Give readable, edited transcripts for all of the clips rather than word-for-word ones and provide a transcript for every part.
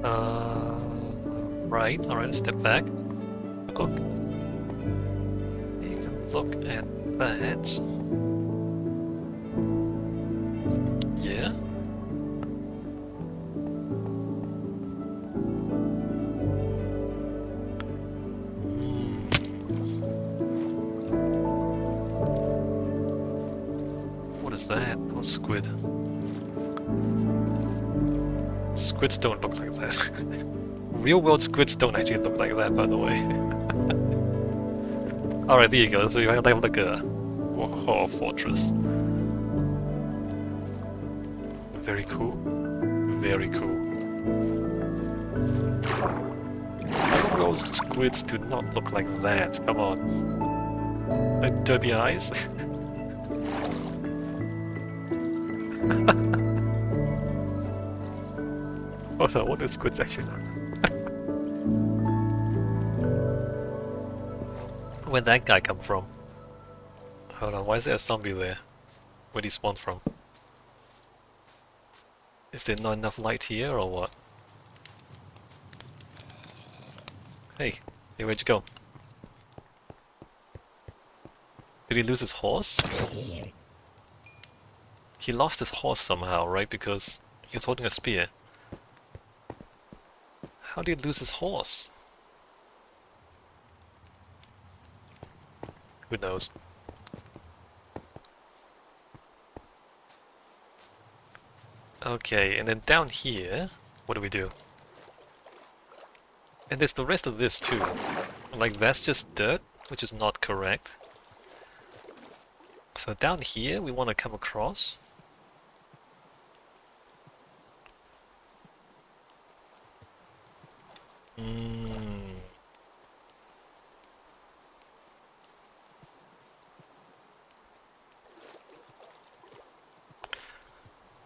Right, alright, step back. Look. You can look at that. Yeah? What is that? Oh, squid. Squids don't look like that. Real world squids don't actually look like that, by the way. Alright, there you go. So you have like a fortress. Very cool. Very cool. Real squids do not look like that. Come on. Like derby eyes. Oh no, what do squids actually look? Where'd that guy come from? Hold on, why is there a zombie there? Where'd he spawn from? Is there not enough light here, or what? Hey, where'd you go? Did he lose his horse? He lost his horse somehow, right? Because he was holding a spear. How did he lose his horse? Who knows? Okay, and then down here, what do we do? And there's the rest of this too. Like, that's just dirt, which is not correct. So down here, we want to come across.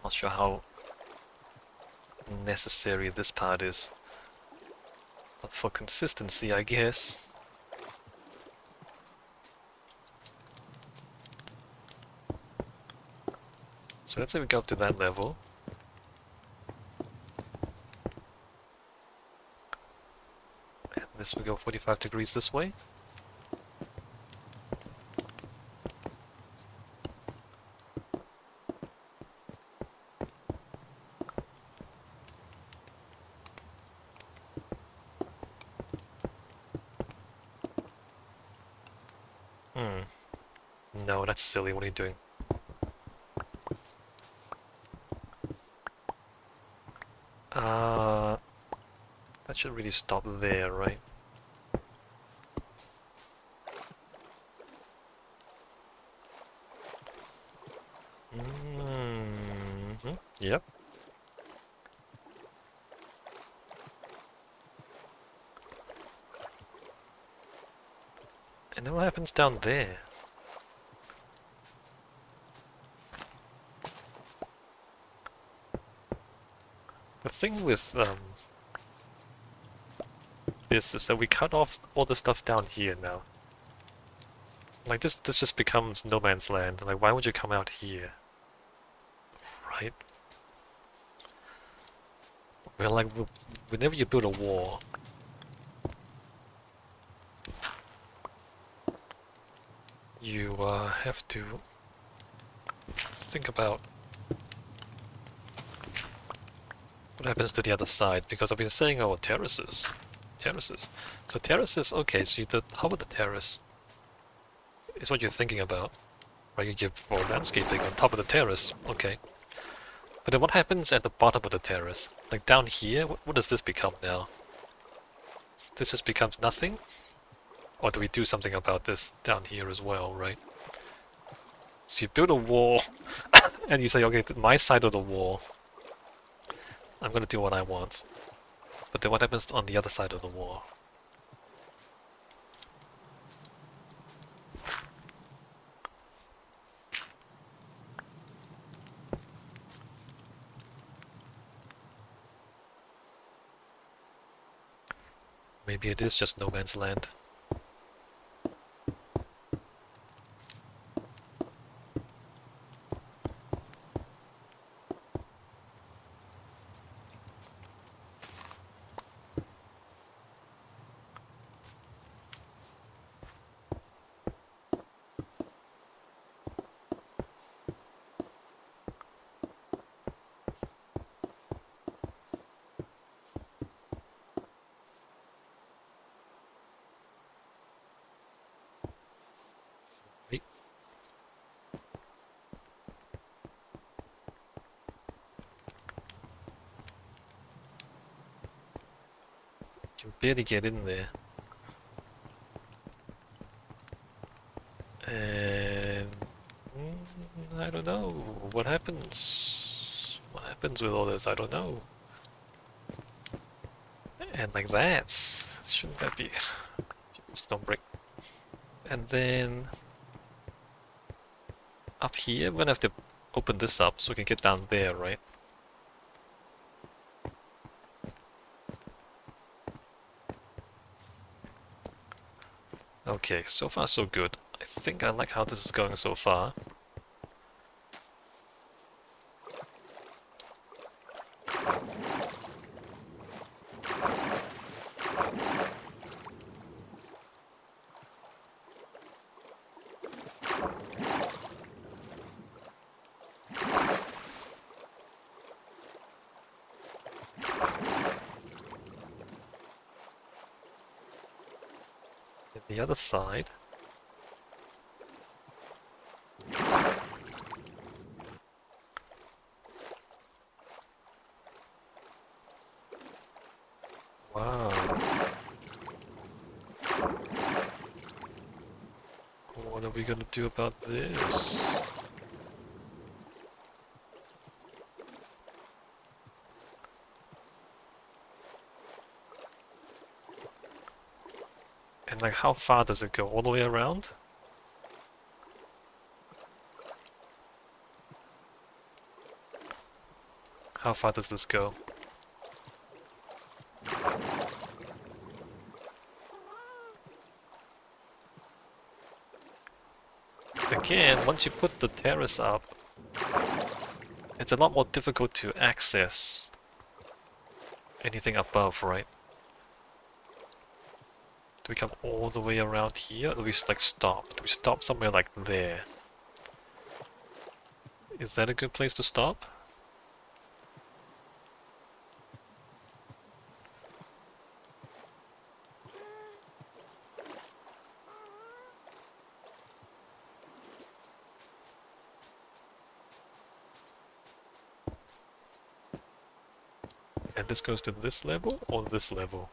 Not sure how necessary this part is. But for consistency, I guess. So let's say we go up to that level. And this will go 45 degrees this way. No, that's silly. What are you doing? That should really stop there, right? Yep. And then what happens down there? The thing with this is that we cut off all the stuff down here now. Like this just becomes no man's land. Like, why would you come out here? Right? We're like, whenever you build a wall, you have to think about what happens to the other side, because I've been saying, oh, terraces. Terraces. So terraces, okay, so how about the terrace? Is what you're thinking about. Right, you give more landscaping on top of the terrace, okay. But then what happens at the bottom of the terrace? Like down here, what does this become now? This just becomes nothing? Or do we do something about this down here as well, right? So you build a wall, and you say, okay, my side of the wall, I'm gonna do what I want. But then what happens on the other side of the wall? Maybe it is just no man's land. Can barely get in there. And I don't know what happens. What happens with all this? I don't know. And like that, shouldn't that be? Stone brick. And then up here, we're gonna have to open this up so we can get down there, right? Okay, so far so good. I think I like how this is going so far. And the other side. Wow. What are we gonna do about this? And like, how far does it go? All the way around? How far does this go? Again, once you put the terrace up, it's a lot more difficult to access anything above, right? Do we come all the way around here, or do we like stop? Do we stop somewhere like there? Is that a good place to stop? And this goes to this level or this level?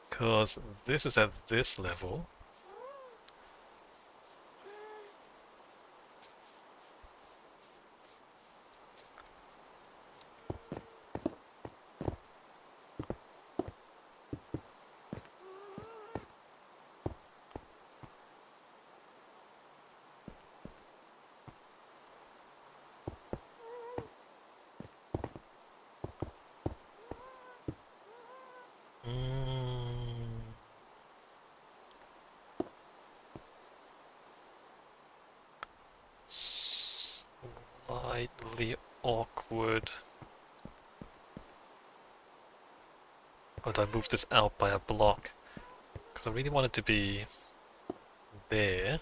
Because this is at this level. Slightly awkward. Oh, do I move this out by a block? Because I really want it to be there.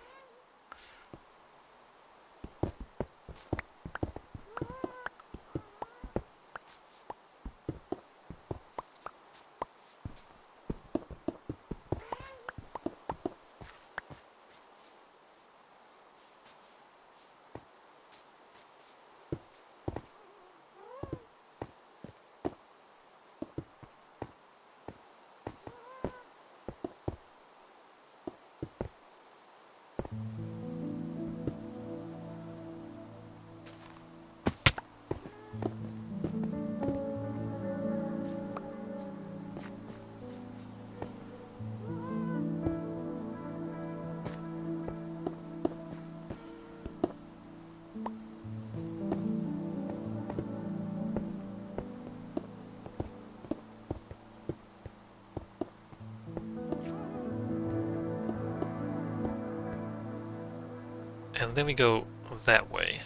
And then we go that way.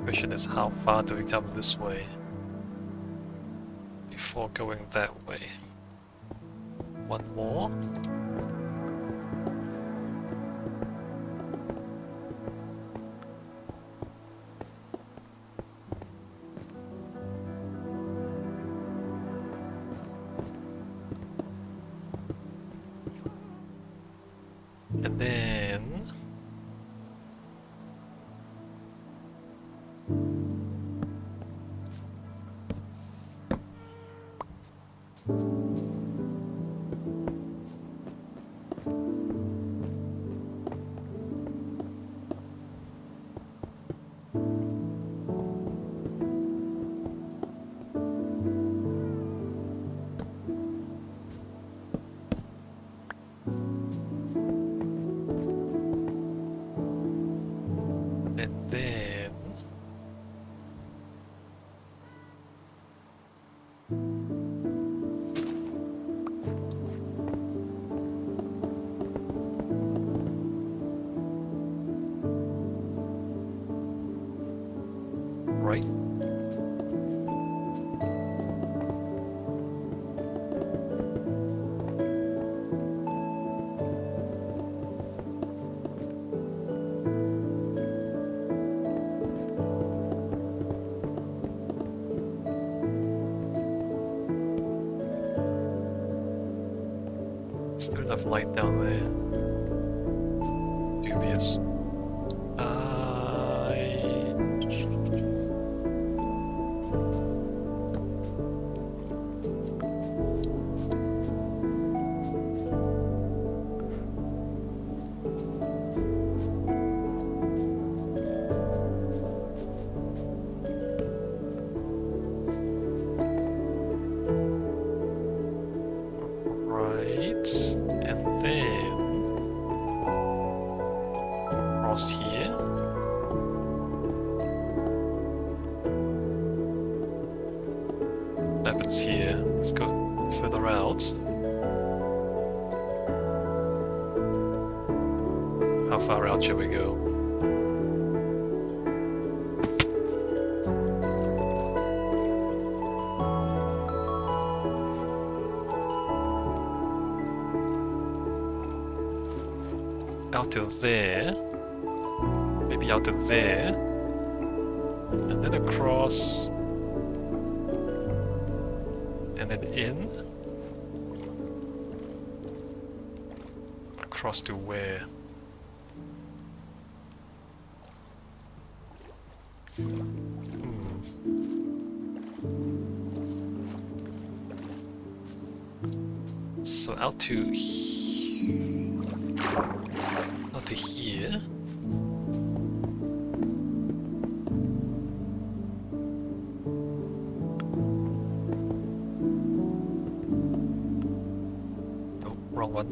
Question is, how far do we come this way before going that way? One more? And then And then... Right. Is there enough light down there? Dubious. Right, and then across here. What happens here? Let's go further out. How far out shall we go? Out to there, maybe out to there, and then across, and then in, across to where? So out to here. Oh, wrong one.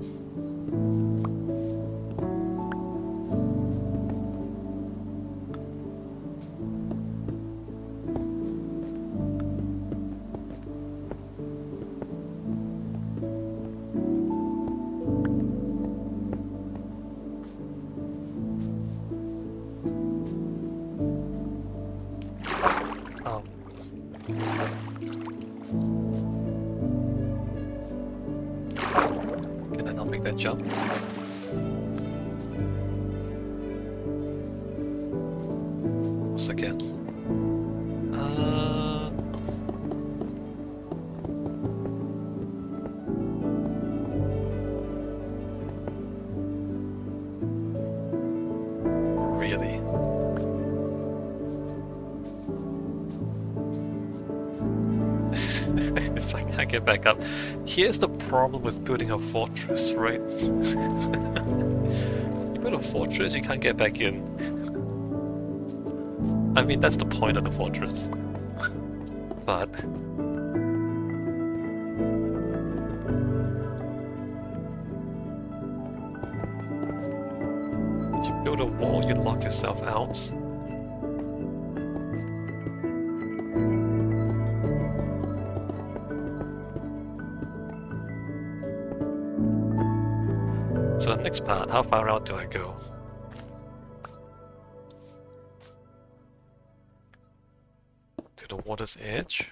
Can I not make that jump? Once again. Really? I can't get back up. Here's the problem with building a fortress, right? You build a fortress, you can't get back in. I mean, that's the point of the fortress. But... you build a wall, you lock yourself out. So the next part, how far out do I go? To the water's edge?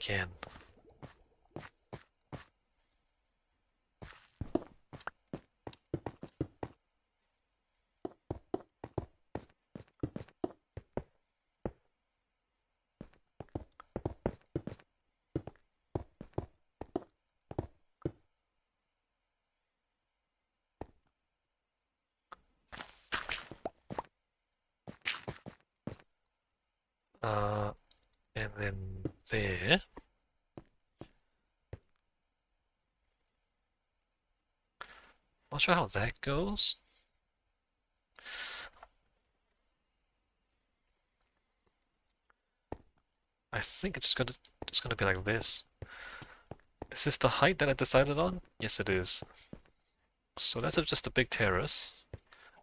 Again. then there. Not sure how that goes. I think it's gonna be like this. Is this the height that I decided on? Yes, it is. So that's just a big terrace.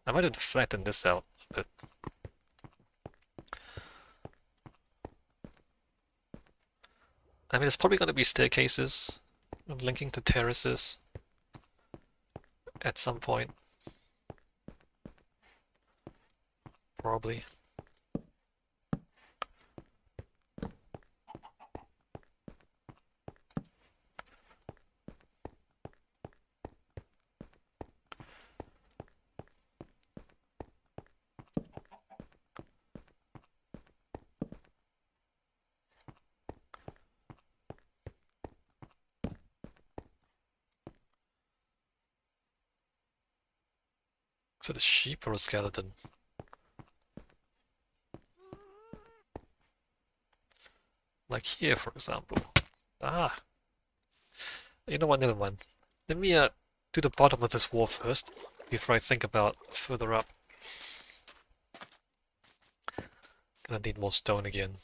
I might have to flatten this out a bit. I mean, there's probably gonna be staircases linking to terraces at some point. Probably. So the sheep or a skeleton? Like here, for example. Ah, you know what? Never mind. Let me do the bottom of this wall first before I think about further up. Gonna need more stone again.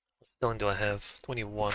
How much stone do I have? 21.